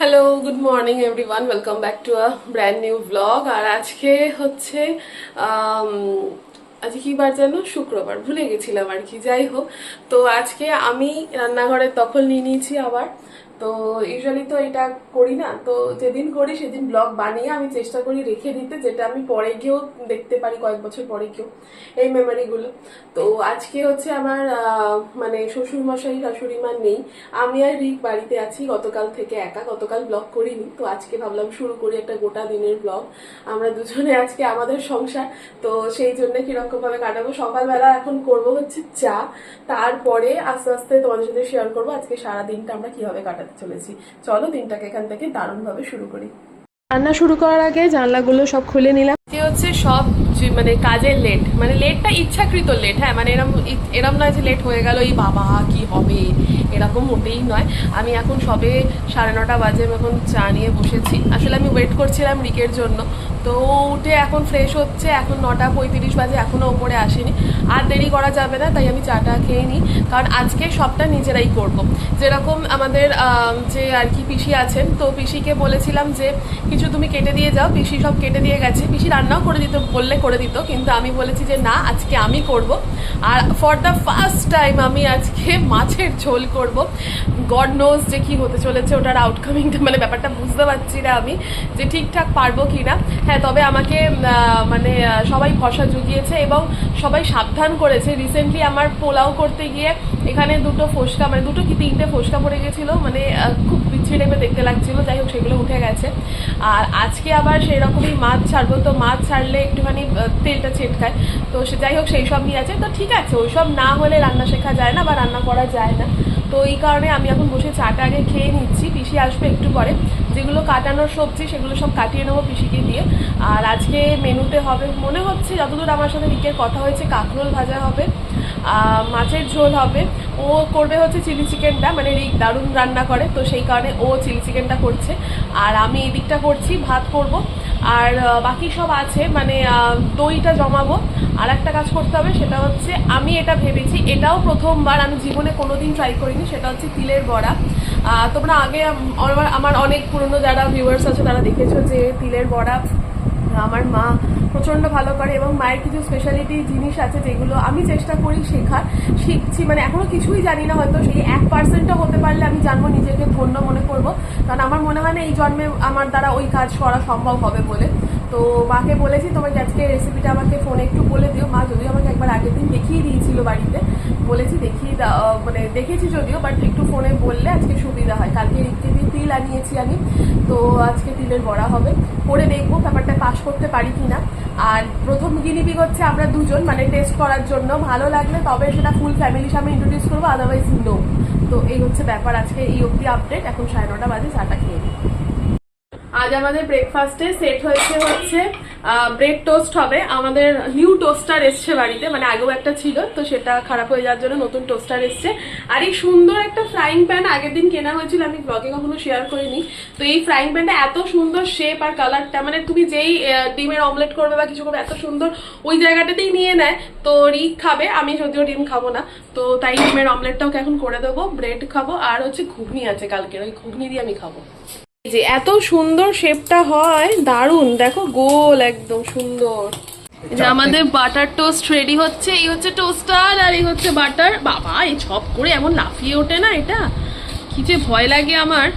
Hello, good morning everyone, welcome back to a brand new blog. আর আজকে হচ্ছে আম, আজকে কি বার যেন, শুক্রবার, ভুলে গেছিলাম আর কি। যাই হোক, তো আজকে আমি রান্নাঘরের দখল নিয়ে নিয়েছি আবার। তো ইউজুয়ালি তো এটা করি না, তো যেদিন করি সেদিন ব্লগ বানিয়ে আমি চেষ্টা করি রেখে দিতে, যেটা আমি পরে গিয়েও দেখতে পারি, কয়েক বছর পরে গিয়েও এই মেমোরিগুলো। তো আজকে হচ্ছে আমার মানে শ্বশুর মশাই শাশুড়ি মা নেই, আমি আর রিক বাড়িতে আছি গতকাল থেকে একা। গতকাল ব্লগ করিনি, তো আজকে ভাবলাম শুরু করি একটা গোটা দিনের ব্লগ। আমরা দুজনে আজকে আমাদের সংসার, তো সেই জন্য কিরকম ভাবে কাটাবো। সকালবেলা এখন করব হচ্ছে চা, তারপরে আস্তে আস্তে তোমাদের সাথে শেয়ার করবো আজকে সারা দিনটা আমরা কিভাবে কাটাতে চলেছি। চলো দিনটাকে এখান থেকে দারুণ ভাবে শুরু করি। রান্না শুরু করার আগে জানলাগুলো সব খুলে নিলাম। যে হচ্ছে সব মানে কাজের লেট, মানে লেটটা ইচ্ছাকৃত লেট, হ্যাঁ, মানে এরম এরম নয় যে লেট হয়ে গেল এই বাবা কি হবে, এরকম মোটেই নয়। আমি এখন সবে 9:30 বাজে, আমি এখন চা নিয়ে বসেছি। আসলে আমি ওয়েট করছিলাম রিকের জন্য, তো উঠে এখন ফ্রেশ হচ্ছে, এখন 9:35 বাজে, এখনো ওপরে আসেনি। আর দেরি করা যাবে না, তাই আমি চাটা খেয়ে নিই, কারণ আজকে সবটা নিজেরাই করব। যেরকম আমাদের যে আর কি পিসি আছেন, তো পিসিকে বলেছিলাম যে কিছু তুমি কেটে দিয়ে যাও, পিসি সব কেটে দিয়ে গেছে। পিসি রান্নাও করে দিত, বললে করে দিত, কিন্তু আমি বলেছি যে না, আজকে আমি করব। আর ফর দ্য ফার্স্ট টাইম আমি আজকে মাছের ঝোল করব। গড নোজ যে কি হতে চলেছে, ওটার আউটকামিংটা মানে ব্যাপারটা বুঝতে পারছি না আমি, যে ঠিকঠাক পারবো কি না। হ্যাঁ, তবে আমাকে মানে সবাই ভরসা জুগিয়েছে এবং সবাই সাবধান করেছে। রিসেন্টলি আমার পোলাও করতে গিয়ে এখানে দুটো ফোসকা, মানে দুটো কি তিনটে ফোসকা পড়ে গেছিল, মানে খুব বিচ্ছিরি টাইপের দেখতে লাগছিল। যাই হোক, সেগুলো উঠে গেছে। আর আজকে আবার সেই রকমই মাছ ছাড়বো, তো মাছ ছাড়লে একটুখানি তেলটা ছেটকায়, তো সে যাই হোক সেই সব নিয়ে আছে। তো ঠিক আছে, ওইসব না হলে রান্না শেখা যায় না বা রান্না করা যায় না। তো এই কারণে আমি এখন বসে চাটা আগে খেয়ে নিচ্ছি, পিসি আসবে একটু পরে। যেগুলো কাটানোর সবজি সেগুলো সব কাটিয়ে নেবো পিসিকে দিয়ে। আর আজকে মেনুতে হবে মনে হচ্ছে, যতদূর আমার সাথে রিকের কথা হয়েছে, কাঁকরোল ভাজা হবে, মাছের ঝোল হবে। ও করবে হচ্ছে চিলি চিকেনটা, মানে রিক দারুণ রান্না করে, তো সেই কারণে ও চিলি চিকেনটা করছে। আর আমি এই দিকটা করছি, ভাত করব। আর বাকি সব আছে, মানে দইটা জমাবো। আর একটা কাজ করতে হবে, সেটা হচ্ছে আমি এটা ভেবেছি, এটাও প্রথমবার, আমি জীবনে কোনোদিন ট্রাই করিনি, সেটা হচ্ছে তিলের বড়া। তোমরা আগে আমার অনেক পুরনো যারা ভিউয়ার্স আছে তারা দেখেছো যে তিলের বড়া আমার মা প্রচণ্ড ভালো করে, এবং মায়ের কিছু স্পেশালিটি জিনিস আছে যেগুলো আমি চেষ্টা করি শেখার, শিখছি, মানে এখনো কিছুই জানি না। হয়তো সেই 1%ও হতে পারলে আমি জানবো, নিজেকে ধন্য মনে করব, কারণ আমার মনে হয় না এই জন্মে আমার দ্বারা ওই কাজ করা সম্ভব হবে বলে। তো মাকে বলেছি, তোমাকে আজকে রেসিপিটা আমাকে ফোনে একটু বলে দিও। মা যদিও আমাকে একবার আগের দিন দেখিয়ে দিয়েছিল বাড়িতে, বলেছি দেখিয়ে মানে দেখেছি যদিও, বাট একটু ফোনে বললে আজকে সুবিধা হয়। কালকে তিল আনিয়েছি আমি, তো আজকে তিলের বড়া হবে, করে দেখবো ব্যাপারটা পাস করতে পারি কিনা। আর প্রথম গিনিপিগ হচ্ছে আমরা দুজন, মানে টেস্ট করার জন্য। ভালো লাগলে তবে সেটা ফুল ফ্যামিলির সামনে ইন্ট্রোডিউস করবো, আদারওয়াইজ নো। তো এই হচ্ছে ব্যাপার, আজকে এই অবধি আপডেট। এখন 9:30 বাজে, চাটা খেয়ে নিই। আজ আমাদের ব্রেকফাস্টে সেট হয়েছে হচ্ছে ব্রেড টোস্ট হবে। আমাদের নিউ টোস্টার এসছে বাড়িতে, মানে আগেও একটা ছিল, তো সেটা খারাপ হয়ে যাওয়ার জন্য নতুন টোস্টার এসছে। আর এই সুন্দর একটা ফ্রাইং প্যান আগের দিন কেনা হয়েছিল, আমি ব্লগে কখনো শেয়ার করিনি। তো এই ফ্রাইং প্যানটা এত সুন্দর শেপ আর কালারটা, মানে তুমি যেই ডিমের অমলেট করবে বা কিছু করবে, এত সুন্দর ওই জায়গাটাতেই নিয়ে নেয়। তো রিক খাবে, আমি যদিও ডিম খাবো না, তো তাই ডিমের অমলেটটাও এখন করে দেবো। ব্রেড খাবো, আর হচ্ছে ঘুগনি আছে কালকের, ওই ঘুগনি দিয়ে আমি খাবো। যে এত সুন্দর শেপটা হয়, দারুণ, দেখো গোল একদম সুন্দর। যে আমাদের বাটার টোস্ট রেডি হচ্ছে, এই হচ্ছে টোস্টার আর এই হচ্ছে বাটার। বাবা, এই ছপ করে এমন লাফিয়ে ওঠে না, এটা কি যে ভয় লাগে আমার।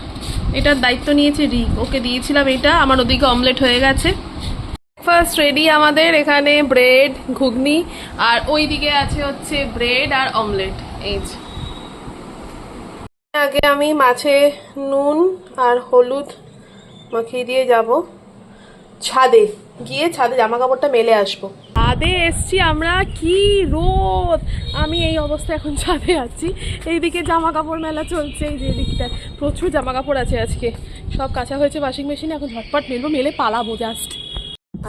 এটার দায়িত্ব নিয়েছে রিক, ওকে দিয়েছিলাম এটা। আমার ওদিকে অমলেট হয়ে গেছে। ফার্স্ট রেডি আমাদের এখানে ব্রেড, ঘুগনি, আর ওই দিকে আছে হচ্ছে ব্রেড আর অমলেট। এই যে আগে আমি মাছে নুন আর হলুদ মাখিয়ে দিয়ে যাব ছাদে, গিয়ে ছাদে জামা কাপড়টা মেলে আসবো। ছাদে এসছি আমরা, কি রোদ! আমি এই অবস্থায় এখন ছাদে আছি, এইদিকে জামা কাপড় মেলা চলছে। এই যে দিকটা প্রচুর জামা কাপড় আছে, আজকে সব কাঁচা হয়েছে ওয়াশিং মেশিনে, এখন ঝটপট মেলবো, মেলে পালাবো জাস্ট।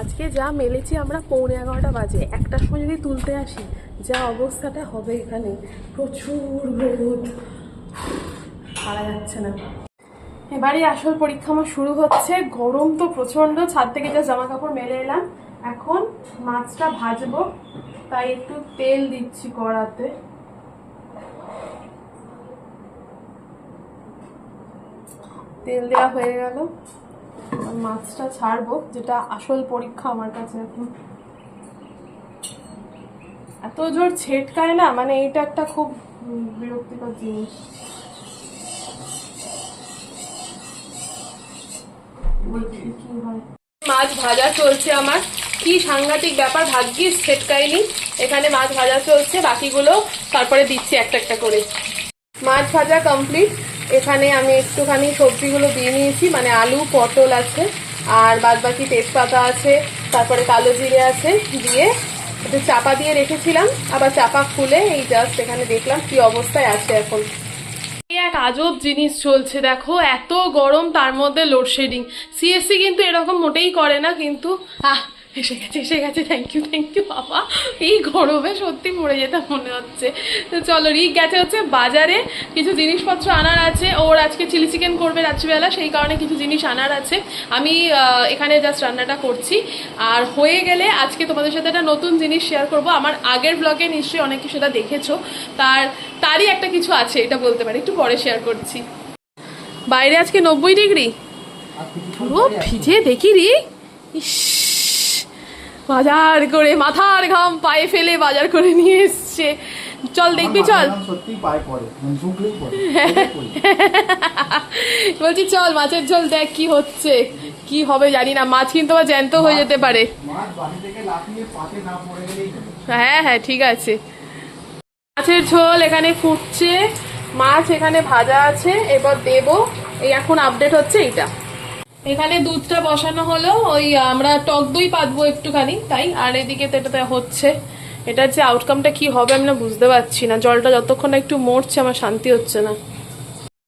আজকে যা মেলেছি আমরা 11:15 বাজে, 1টার সময় যদি তুলতে আসি, যা অবস্থাটা হবে এখানে, প্রচুর রোদ, পারা যাচ্ছে না। এবারে আসল পরীক্ষা আমার শুরু হচ্ছে। গরম তো প্রচন্ড, ছাদ থেকে যা জামা কাপড় মেলে এলাম। এখন মাছটা ভাজবো, তাই একটু তেল দিচ্ছি কড়াতে। তেল দেওয়া হয়ে গেল, মাছটা ছাড়বো, যেটা আসল পরীক্ষা আমার কাছে এখন। এত জোর ছেটকায় না, মানে এইটা একটা খুব বিরক্তিকর জিনিস। কি হয়, মাছ ভাজা চলছে আমার, কি সাংঘাতিক ব্যাপার, ভাগ্যিস ছেটকায়নি। এখানে মাছ ভাজা চলছে, বাকিগুলো তারপরে দিচ্ছি একটা একটা করে। মাছ ভাজা কমপ্লিট। এখানে আমি একটুখানি সবজিগুলো দিয়ে নিয়েছি, মানে আলু পটল আছে আর বাদ বাকি তেজপাতা আছে, তারপরে কালো জিরে আছে, দিয়ে একটু চাপা দিয়ে রেখেছিলাম, আবার চাপা খুলে এই জাস্ট এখানে দেখলাম কি অবস্থায় আছে এখন। এক আজব জিনিস চলছে দেখো, এত গরম তার মধ্যে লোডশেডিং। সিএসসি কিন্তু এরকম মোটেই করে না, কিন্তু এসে গেছে এসে গেছে, থ্যাংক ইউ বাবা। এই গরমে সত্যি মরে যেতে মনে হচ্ছে। তো চলো, রিক গেছে হচ্ছে বাজারে, কিছু জিনিসপত্র আনার আছে, ওর আজকে চিলি চিকেন করবে রাত্রিবেলা, সেই কারণে কিছু জিনিস আনার আছে। আমি এখানে জাস্ট রান্নাটা করছি, আর হয়ে গেলে আজকে তোমাদের সাথে একটা নতুন জিনিস শেয়ার করব। আমার আগের ব্লগে নিশ্চয়ই অনেক কিছু সেটা দেখেছো, তারই একটা কিছু আছে, এটা বলতে পারি, একটু পরে শেয়ার করছি। বাইরে আজকে 90 ডিগ্রি, পুরো ভিজে দেখি রি। ইস, বাজার করে মাথার ঘাম পায়ে ফেলে বাজার করে নিয়ে এসছে। চল দেখবি, চল বলছি চল মাছের ঝোল দেখ কি হচ্ছে, কি হবে জানি না। মাছ কিন্তু আবার জ্যান্ত হয়ে যেতে পারে। হ্যাঁ হ্যাঁ ঠিক আছে। মাছের ঝোল এখানে ফুটছে, মাছ এখানে ভাজা আছে, এবার দেবো। এই এখন আপডেট হচ্ছে এইটা। এখানে দুধটা বসানো হলো, ওই আমরা টক দই পাতবো একটুখানি তাই, আর এদিকে তো এটাতে হচ্ছে। এটার যে আউটকামটা কি হবে আমি না বুঝতে পারছি না, জলটা যতক্ষণ না একটু মরছে আমার শান্তি হচ্ছে না।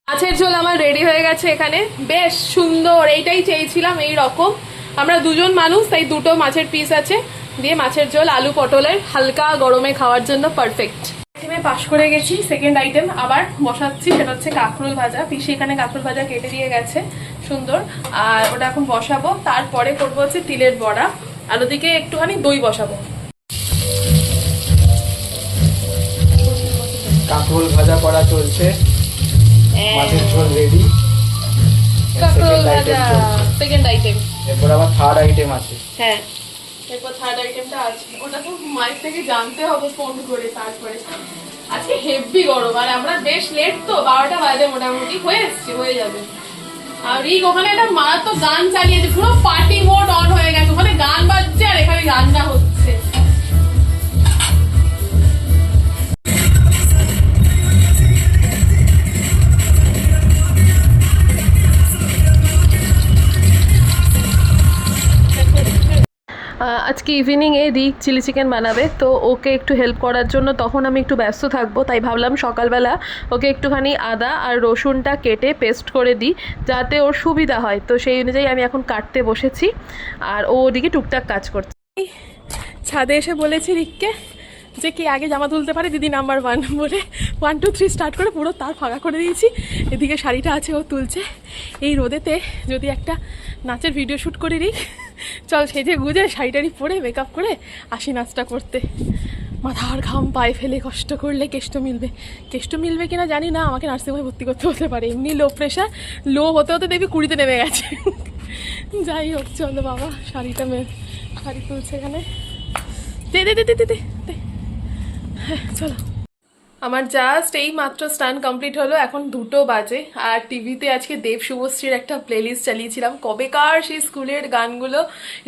মাছের ঝোল আমার রেডি হয়ে গেছে এখানে, বেশ সুন্দর, এইটাই চেয়েছিলাম এই রকম। আমরা দুজন মানুষ তাই দুটো মাছের পিস আছে, দিয়ে মাছের ঝোল আলু পটলের হালকা গরমে খাওয়ার জন্য পারফেক্ট। আইটেমে পাশ করে গেছি, সেকেন্ড আইটেম আবার বসাচ্ছি, সেটা হচ্ছে কাঁকরোল ভাজা। পিসি এখানে কাঁকরোল ভাজা কেটে দিয়ে গেছে সুন্দর, আর ওটা এখন বসাবো। তারপরে করবো হচ্ছে তিলের বড়া, আর ওদিকে একটুখানি দই বসাবো। কাঁকরোল ভাজা করা চলছে, মাছের ঝোল রেডি, কাঁকরোল ভাজা সেকেন্ড আইটেম। এরপর আবার থার্ড আইটেম আছে। হ্যাঁ, এরপর থার্ড আইটেমটা আছে, ওটা তো মায়ের থেকে জানতে হবে ফোন করে। তারপরে আজকে হেভি গরম, আর আমরা বেশ লেট, তো 12টা বাজে মোটামুটি, হয়ে এসছে, হয়ে যাবে। আর রিক ওখানে একটা মারাত্মক গান চালিয়েছে, পুরো পার্টি মোড অন হয়ে গেছে, ওখানে গান বাজছে আর এখানে রান্না হচ্ছে। আজকে ইভিনিংয়ে রিক চিলি চিকেন বানাবে, তো ওকে একটু হেল্প করার জন্য তখন আমি একটু ব্যস্ত থাকবো, তাই ভাবলাম সকালবেলা ওকে একটুখানি আদা আর রসুনটা কেটে পেস্ট করে দিই, যাতে ওর সুবিধা হয়। তো সেই অনুযায়ী আমি এখন কাটতে বসেছি, আর ও ওদিকে টুকটাক কাজ করছে। ছাদে এসে বলেছি রিককে যে কি আগে জামা তুলতে পারে দিদি নাম্বার 1 বলে 1 2 3 স্টার্ট করে পুরো তার ফাঁকা করে দিয়েছি। এদিকে শাড়িটা আছে, ও তুলছে। এই রোদেতে যদি একটা নাচের ভিডিও শ্যুট করে রিক, চল সেজে গুজে শাড়িটারি পরে মেকআপ করে আসি নাচটা করতে। মাথার ঘাম পায়ে ফেলে কষ্ট করলে কেষ্ট মিলবে কিনা জানি না, আমাকে নার্সিংহোমে ভর্তি করতে হতে পারে। এমনি লো প্রেশার, লো হতে হতে দেখবি 20-তে নেমে গেছে। যাই হোক চলো বাবা, শাড়ি তুলছে এখানে, দে দে দে দে দে দে। হ্যাঁ চলো। আমার জাস্ট এই মাত্র স্নান কমপ্লিট হলো, এখন 2টো বাজে, আর টিভিতে আজকে দেব শুভশ্রীর একটা প্লেলিস্ট চালিয়েছিলাম, কবেকার সেই স্কুলের গানগুলো।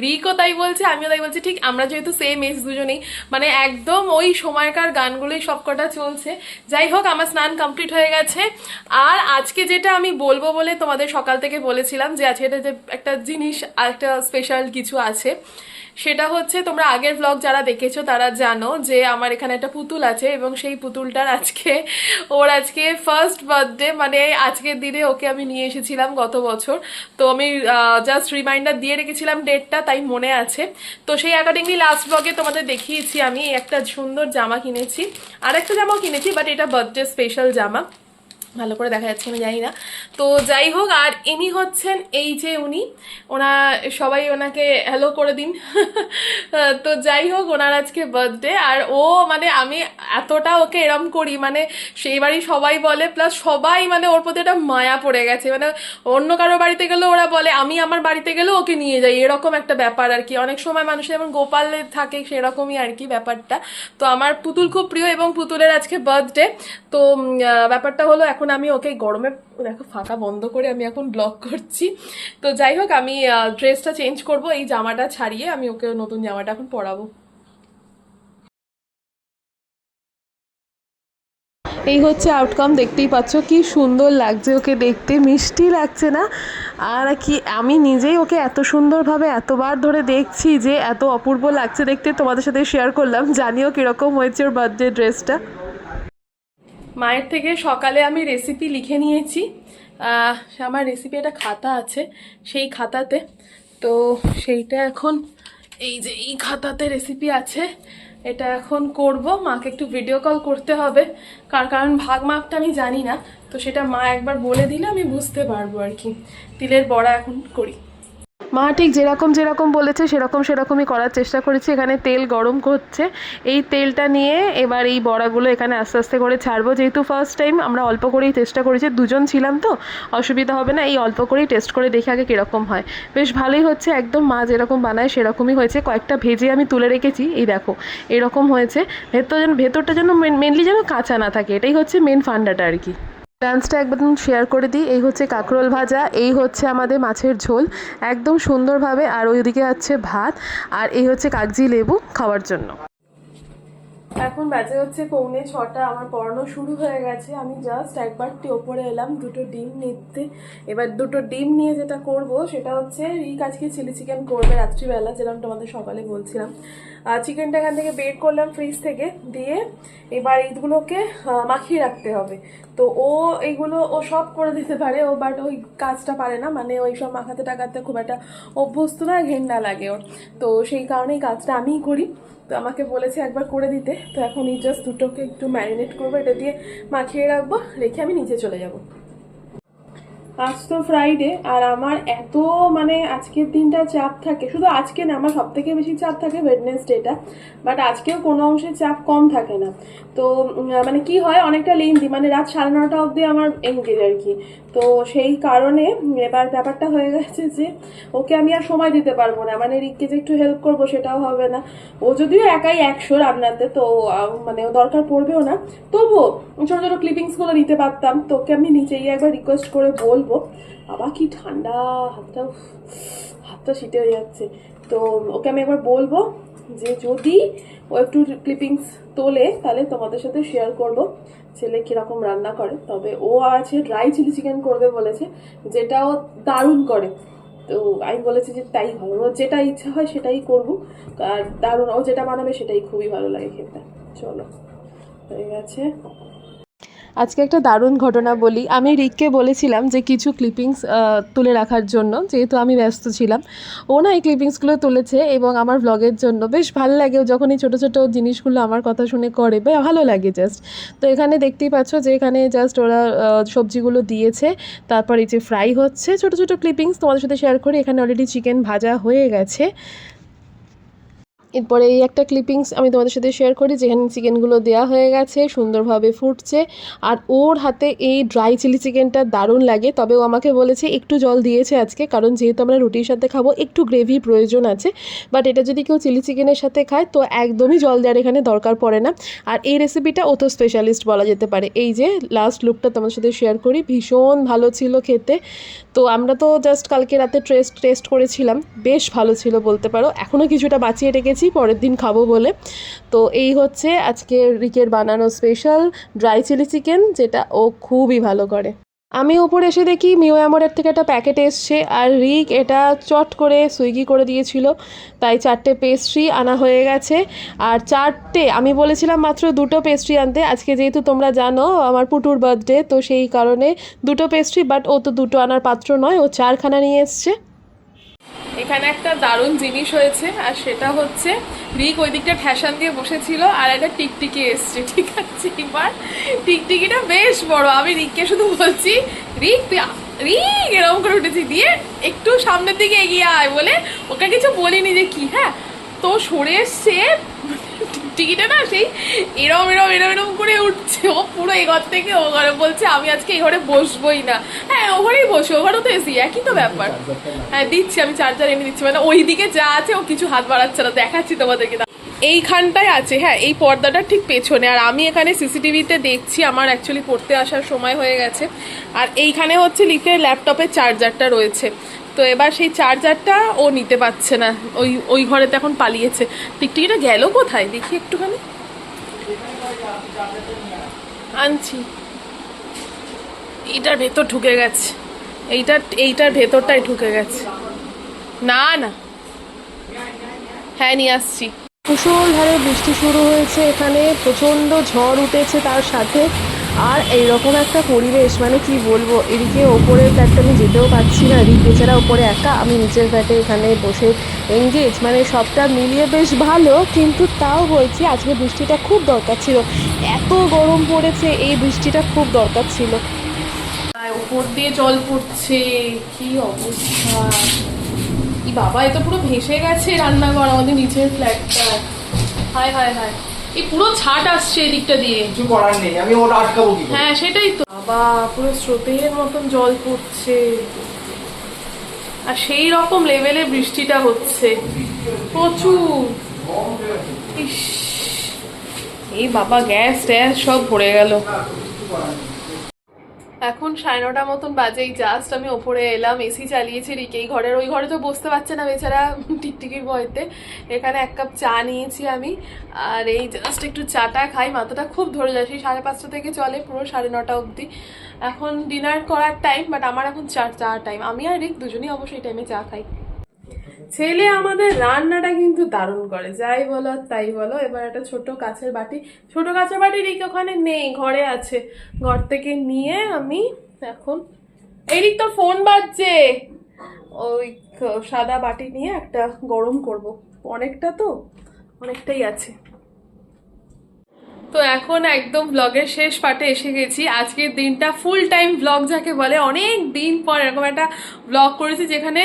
রিকও তাই বলছে, আমিও তাই বলছি, ঠিক আমরা যেহেতু সেম এজ দুজনেই, মানে একদম ওই সময়কার গানগুলোই সবকটা চলছে। যাই হোক, আমার স্নান কমপ্লিট হয়ে গেছে। আর আজকে যেটা আমি বলবো বলে তোমাদের সকাল থেকে বলেছিলাম, যে আজকে এটা যে একটা জিনিস, একটা স্পেশাল কিছু আছে, সেটা হচ্ছে তোমরা আগের ব্লগ যারা দেখেছো তারা জানো যে আমার এখানে একটা পুতুল আছে, এবং সেই পুতুলটার আজকে ফার্স্ট বার্থডে, মানে আজকের দিনে ওকে আমি নিয়ে এসেছিলাম গত বছর। তো আমি জাস্ট রিমাইন্ডার দিয়ে রেখেছিলাম ডেটটা, তাই মনে আছে। তো সেই অ্যাকর্ডিংলি লাস্ট ব্লগে তোমাদের দেখিয়েছি আমি একটা সুন্দর জামা কিনেছি, আর একটা জামাও কিনেছি, বাট এটা বার্থডে স্পেশাল জামা। ভালো করে দেখা যাচ্ছে আমি জানি না। তো যাই হোক, আর ইনি হচ্ছেন এই যে ওনা সবাই ওনাকে হ্যালো করে দিন। তো যাই হোক, ওনার আজকে বার্থডে, আর ও মানে আমি এতটা ওকে এরম করি, মানে সেই বাড়ি সবাই বলে, প্লাস সবাই মানে ওর প্রতি একটা মায়া পড়ে গেছে। মানে অন্য কারো বাড়িতে গেলেও ওরা বলে, আমি আমার বাড়িতে গেলেও ওকে নিয়ে যাই, এরকম একটা ব্যাপার আর কি। অনেক সময় মানুষের যেমন গোপালে থাকে সেরকমই আর কি ব্যাপারটা। তো আমার পুতুল খুব প্রিয় এবং পুতুলের আজকে বার্থডে। তো ব্যাপারটা হলো, এখন আমি ওকে গরমে, দেখো ফাঁকা বন্ধ করে আমি এখন ব্লগ করছি। তো যাই হোক, আমি ড্রেসটা চেঞ্জ করব, এই জামাটা ছাড়িয়ে আমি ওকে নতুন জামাটা এখন পরাবো। এই হচ্ছে আউটকাম, দেখতেই পাচ্ছ কি সুন্দর লাগছে ওকে দেখতে, মিষ্টি লাগছে না? আর কি আমি নিজেই ওকে এত সুন্দরভাবে এতবার ধরে দেখছি যে এত অপূর্ব লাগছে দেখতে, তোমাদের সাথে শেয়ার করলাম। জানিও কীরকম হয়েছে ওর বার্থডে ড্রেসটা। মায়ের থেকে সকালে আমি রেসিপি লিখে নিয়েছি, আমার রেসিপি একটা খাতা আছে সেই খাতাতে। তো সেইটা এখন, এই যে এই খাতাতে রেসিপি আছে, এটা এখন করব। মাকে একটু ভিডিও কল করতে হবে, কারণ ভাগ মাপটা আমি জানি না, তো সেটা মা একবার বলে দিলে আমি বুঝতে পারবো আর কি। তিলের বড়া এখন করি। মা ঠিক যেরকম বলেছে সেরকমই করার চেষ্টা করেছি। এখানে তেল গরম করছে, এই তেলটা নিয়ে এবার এই বড়াগুলো এখানে আস্তে আস্তে করে ছাড়বো। যেহেতু ফার্স্ট টাইম আমরা অল্প করেই চেষ্টা করেছি, দুজন ছিলাম তো অসুবিধা হবে না, এই অল্প করেই টেস্ট করে দেখে আগে কীরকম হয়। বেশ ভালোই হচ্ছে, একদম মা যেরকম বানায় সেরকমই হয়েছে। কয়েকটা ভেজে আমি তুলে রেখেছি, এই দেখো এরকম হয়েছে। ভেতরটা যেন মেনলি যেন কাঁচা না থাকে, এটাই হচ্ছে মেন ফান্ডাটা আর কি। লাঞ্চটা একদম শেয়ার করে দিই, এই হচ্ছে কাঁকরোল ভাজা, এই হচ্ছে আমাদের মাছের ঝোল একদম সুন্দরভাবে, আর ওইদিকে আছে ভাত, আর এই হচ্ছে কাগজি লেবু খাওয়ার জন্য। এখন বাজে হচ্ছে 6:45, আমার পড়ানো শুরু হয়ে গেছে। আমি জাস্ট একবারটি ওপরে এলাম দুটো ডিম নিতে। এবার দুটো ডিম নিয়ে যেটা করব সেটা হচ্ছে, রিক আজকে চিলি চিকেন করবে রাত্রিবেলা, যেরকম তোমাদের সকালে বলছিলাম। চিকেনটা এখান থেকে বের করলাম ফ্রিজ থেকে, দিয়ে এবার এইগুলোকে মাখিয়ে রাখতে হবে। তো এইগুলো ও সব করে দিতে পারে, বাট ওই কাজটা পারে না, মানে ওই সব মাখাতে টাকাতে খুব একটা অভ্যস্ত না, ঘেন্না লাগে ওর। তো সেই কারণে এই কাজটা আমিই করি। তো আমাকে বলেছে একবার করে দিতে, তো এখন এই জাস্ট দুটোকে একটু ম্যারিনেট করবো, এটা দিয়ে মাখিয়ে রাখবো, রেখে আমি নিচে চলে যাব। আজ তো ফ্রাইডে, আর আমার এত মানে আজকের দিনটা চাপ থাকে, শুধু আজকে না, আমার সব থেকে বেশি চাপ থাকে ওয়েডনেসডেটা, বাট আজকেও কোনো অংশে চাপ কম থাকে না। তো মানে কি হয়, অনেকটা লেন্দি, মানে রাত 9:30 অবধি আমার এনগেজ আর কি। তো সেই কারণে এবার ব্যাপারটা হয়ে গেছে যে ওকে আমি আর সময় দিতে পারবো না, মানে রিককে যে একটু হেল্প করবো সেটাও হবে না। ও যদিও একাই 100 রান্নাতে, তো মানে ও দরকার পড়বেও না, তবুও ছোটো ছোটো ক্লিপিংসগুলো নিতে পারতাম। তো ওকে আমি নিচে গিয়ে একবার রিকোয়েস্ট করে বলবো। বাবা কি ঠান্ডা, হাতটা শীতে হয়ে যাচ্ছে। তো ওকে আমি একবার বলবো যে যদি ও একটু ক্লিপিংস তোলে তাহলে তোমাদের সাথে শেয়ার করব ছেলে কিরকম রান্না করে। তবে ও আছে ড্রাই চিলি চিকেন করবে বলেছে, যেটাও দারুণ করে। তো আমি বলেছি যে তাই হবে, ওর যেটা ইচ্ছা হয় সেটাই করবো, আর দারুণ ও যেটা বানাবে সেটাই খুবই ভালো লাগে খেতে। চলো, হয়ে গেছে। আজকে একটা দারুণ ঘটনা বলি। আমি রিককে বলেছিলাম যে কিছু ক্লিপিংস তুলে রাখার জন্য, যেহেতু আমি ব্যস্ত ছিলাম। ও না এই ক্লিপিংসগুলো তুলেছে এবং আমার ব্লগের জন্য বেশ ভালো লাগে, যখন এই ছোটো ছোটো জিনিসগুলো আমার কথা শুনে করে, ভালো লাগে জাস্ট। তো এখানে দেখতেই পাচ্ছ যে এখানে জাস্ট ওরা সবজিগুলো দিয়েছে, তারপর এই যে ফ্রাই হচ্ছে, ছোটো ছোটো ক্লিপিংস তোমাদের সাথে শেয়ার করি। এখানে অলরেডি চিকেন ভাজা হয়ে গেছে। এরপরে এই একটা ক্লিপিংস আমি তোমাদের সাথে শেয়ার করি, যেখানে চিকেনগুলো দেওয়া হয়ে গেছে, সুন্দরভাবে ফুটছে। আর ওর হাতে এই ড্রাই চিলি চিকেনটা দারুণ লাগে। তবে ও আমাকে বলেছে একটু জল দিয়েছে আজকে, কারণ যেহেতু আমরা রুটির সাথে খাবো একটু গ্রেভি প্রয়োজন আছে। বাট এটা যদি কেউ চিলি চিকেনের সাথে খায় তো একদমই জল দেওয়ার এখানে দরকার পড়ে না। আর এই রেসিপিটা ও তো স্পেশালিস্ট বলা যেতে পারে। এই যে লাস্ট লুকটা তোমাদের সাথে শেয়ার করি, ভীষণ ভালো ছিল খেতে। তো আমরা তো জাস্ট কালকে রাতে টেস্ট করেছিলাম, বেশ ভালো ছিল বলতে পারো। এখনও কিছুটা বাঁচিয়ে রেখেছি পরের দিন খাবো বলে। তো এই হচ্ছে আজকে রিকের বানানো স্পেশাল ড্রাই চিলি চিকেন, যেটা ও খুবই ভালো করে। আমি ওপরে এসে দেখি মিও অ্যামোরের থেকে একটা প্যাকেট এসছে, আর রিক এটা চট করে সুইগি করে দিয়েছিল, তাই 4টে পেস্ট্রি আনা হয়ে গেছে। আর 4টে, আমি বলেছিলাম মাত্র 2টো পেস্ট্রি আনতে। আজকে যেহেতু তোমরা জানো আমার পুটুর বার্থডে, তো সেই কারণে 2টো পেস্ট্রি, বাট ও তো 2টো আনার পাত্র নয়, ও 4খানা নিয়ে এসছে। এখানে একটা দারুণ জিনিস হয়েছে, আর সেটা হচ্ছে রিক ওই দিকটা ঠ্যাসান দিয়ে বসেছিল আর একটা টিকটিকি এসছে, ঠিক আছে? এবার টিকটিকিটা বেশ বড়, আমি রিককে শুধু বলছি রিক তুই রিক এরকম করে উঠেছি, দিয়ে একটু সামনের দিকে এগিয়ে আয় বলে ওকে কিছু বলিনি যে কি, হ্যাঁ তো সরে এসছে টিকিটে না, সেই এরম এরম এরম এরম করে উঠছে, ও পুরো এই ঘর থেকে ও ঘরে বলছে আমি আজকে এই ঘরে বসবোই না। হ্যাঁ ও ঘরেই বসে, ও ঘরেও তো এসি, একই তো ব্যাপার। হ্যাঁ দিচ্ছি, আমি চার্জার এনে দিচ্ছি, মানে ওই দিকে যা আছে ও কিছু হাত বাড়াচ্ছে না, দেখাচ্ছি তোমাদেরকে। এইখানটায় আছে, হ্যাঁ এই পর্দাটা ঠিক পেছনে, আর আমি এখানে সিসিটিভিতে দেখছি, আমার অ্যাকচুয়ালি পড়তে আসার সময় হয়ে গেছে। আর এইখানে হচ্ছে লিকের ল্যাপটপের চার্জারটা রয়েছে, তো এবার সেই চার্জারটা ও নিতে পারছে না, ওই ওই ঘরেতে এখন পালিয়েছে। টিকটিকিটা গেল কোথায় দেখি একটুখানি, আনছি। এইটার ভেতর ঢুকে গেছে, এইটার ভেতরটাই ঢুকে গেছে। না না, হ্যাঁ নিয়ে আসছি। মুষলধারে বৃষ্টি শুরু হয়েছে, এখানে প্রচণ্ড ঝড় উঠেছে তার সাথে, আর এইরকম একটা পরিবেশ, মানে কি বলবো, এদিকে ওপরের ফ্ল্যাটটা আমি যেতেও পারছি না, রিক বেচারা ওপরে একা, আমি নিচের ফ্ল্যাটে এখানে বসে এঙ্গেজ, মানে সবটা মিলিয়ে বেশ ভালো। কিন্তু তাও বলছি আজকে বৃষ্টিটা খুব দরকার ছিল, এত গরম পড়েছে, এই বৃষ্টিটা খুব দরকার ছিল। উপর দিয়ে জল পড়ছে, কি অবস্থা! ই বাবা, এ তো পুরো ভেসে গেছে রান্নাঘর, আমাদের নিচের ফ্ল্যাটটা। হায় হায় হায়, এই পুরো ছাট আসছে এদিকটা দিয়ে। কিছু করার নেই, আমি ওটা আটকাবো কি করে? হ্যাঁ সেটাই তো বাবা, পুরো স্রোতের মতন জল পড়ছে, আর সেই রকম লেভেলে বৃষ্টিটা হচ্ছে প্রচুর। ইস, এই বাবা গ্যাস ট্যাস সব ভরে গেল। এখন 9:30 মতন বাজেই, জাস্ট আমি ওপরে এলাম, এসি চালিয়েছি রিক এই ঘরের, ওই ঘরে তো বসতে পারছে না বেচারা টিকটিকির ভয়তে। এখানে 1 কাপ চা নিয়েছি আমি, আর এই জাস্ট একটু চাটা খাই, মাথাটা খুব ধরে যায়, সেই 5:30 থেকে চলে পুরো 9:30 অবধি। এখন ডিনার করার টাইম, বাট আমার এখন চা টাইম, আমি আর রিক দুজনেই অবশ্যই টাইমে চা খাই। ছেলে আমাদের রান্নাটা কিন্তু দারুণ করে, যাই বলো আর তাই বলো। এবার একটা ছোট কাঁচের বাটি রিক ওখানে নেই, ঘরে আছে, ঘর থেকে নিয়ে আমি এখন এই রিক তো ফোন বাজছে, ওই সাদা বাটি নিয়ে একটা গরম করব, অনেকটাই আছে। তো এখন একদম ব্লগের শেষ পার্টে এসে গেছি। আজকের দিনটা ফুল টাইম ব্লগ যাকে বলে, অনেক দিন পর এরকম একটা ব্লগ করেছি যেখানে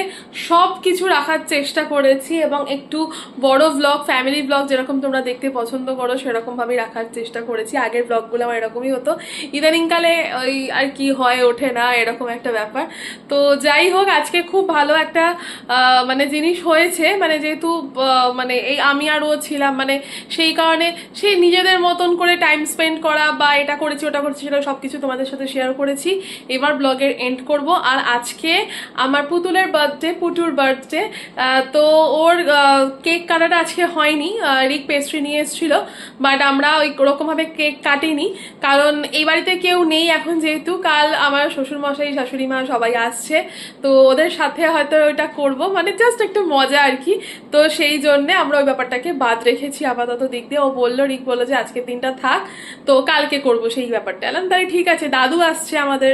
সব কিছু রাখার চেষ্টা করেছি, এবং একটু বড় ব্লগ, ফ্যামিলি ব্লগ যেরকম তোমরা দেখতে পছন্দ করো সেরকমভাবেই রাখার চেষ্টা করেছি। আগের ব্লগগুলো আমার এরকমই হতো, ইদানিংকালে ওই আর কি হয়ে ওঠে না, এরকম একটা ব্যাপার। তো যাই হোক, আজকে খুব ভালো একটা মানে জিনিস হয়েছে, মানে যেহেতু মানে এই আমি আর ও ছিলাম, মানে সেই কারণে সেই নিজেদের মতন করে টাইম স্পেন্ড করা, বা এটা করেছি ওটা করেছি সেটা সবকিছু তোমাদের সাথে শেয়ার করেছি। এবার ব্লগের এন্ড করব। আর আজকে আমার পুটুর বার্থডে, তো ওর কেক কাটাটা আজকে হয়নি, রিক পেস্ট্রি নিয়ে এসেছিল, বাট আমরা ওই রকমভাবে কেক কাটিনি, কারণ এই বাড়িতে কেউ নেই এখন, যেহেতু কাল আমার শ্বশুরমশাই শাশুড়ি মা সবাই আসছে, তো ওদের সাথে হয়তো ওইটা করব, মানে জাস্ট একটু মজা আর কি। তো সেই জন্যে আমরা ওই ব্যাপারটাকে বাদ রেখেছি আপাতত দিক দিয়ে। রিক বললো যে আজকের দিনটা থাক, তো কালকে করব সেই ব্যাপারটা। এলাম তাই ঠিক আছে, দাদু আসছে আমাদের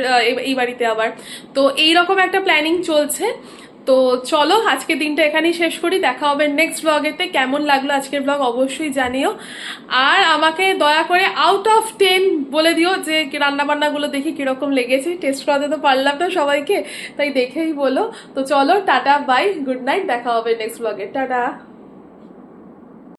এই বাড়িতে আবার, তো এইরকম একটা প্ল্যানিং চলছে। তো চলো আজকের দিনটা এখানেই শেষ করি, দেখা হবে নেক্সট ব্লগেতে। কেমন লাগলো আজকের ব্লগ অবশ্যই জানিও, আর আমাকে দয়া করে আউট অফ 10 বলে দিও যে রান্নাবান্নাগুলো দেখি কিরকম লেগেছে। টেস্ট করাতে তো পারলাম না সবাইকে, তাই দেখেই বলো। তো চলো, টাটা বাই, গুড নাইট, দেখা হবে নেক্সট ব্লগে, টাটা।